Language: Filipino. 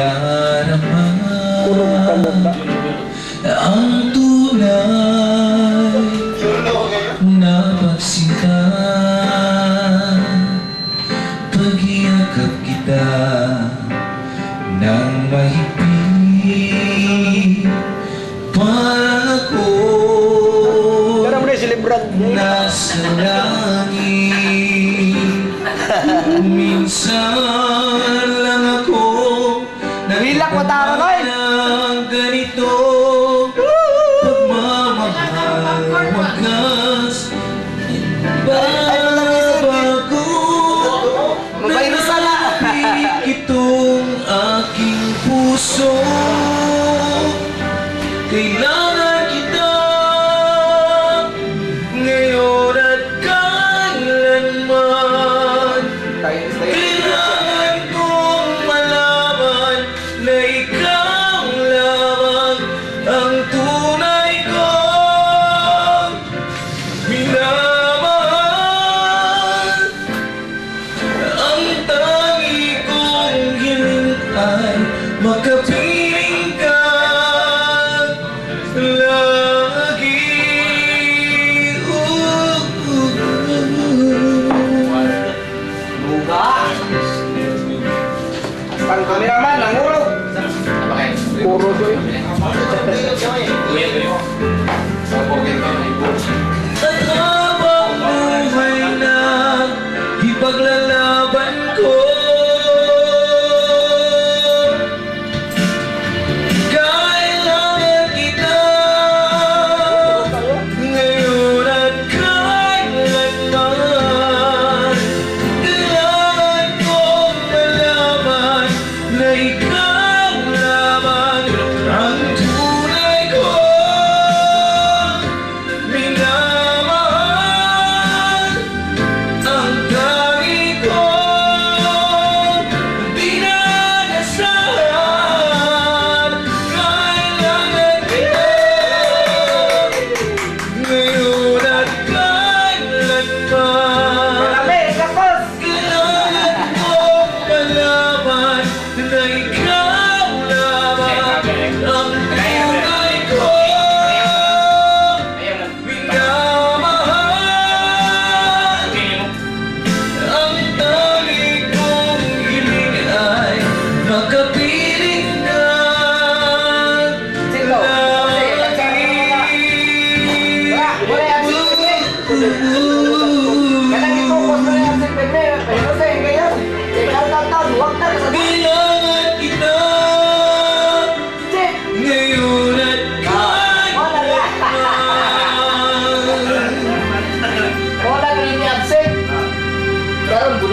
nadarama ang tunay na pagsinta. Pag-iakap kita ng mahigpit, parang ako nasa langit. Minsan lang ako nagpapalala ng ganito. Pagmamahal wagas babago. Nabibig itong aking puso. Kailangan kita ngayon at kailanman. Kailangan kong malaman na ikaw lamang ang tunay kong minamahal. Ang tangi kong hiling ay makapiling ka lagi. Pangkali naman, nangulog. Puro doy. At habang buhay na ipaglalaban ko, kailangan kita ngayon at kailanman. Kailangan kong malaman na ikaw lamang ang tunay ko minamahal. Ang tangi ko dinadasahan. Kailangan kita ngayon at kailanman. Marami, kapos. Kailangan kong malaman na ikaw lamang ang tunay ko minamahal. Ang tangi kong hiling ay makapiling ka Sino? lagi. Wala yan, kanang i-focus mo yan si Pepe. Pero sa ngayon, ikaw taon, huwag na sa Kailangan kita Chip. ngayon at Wala yan. kailanman. Wala rin yung absent. Karon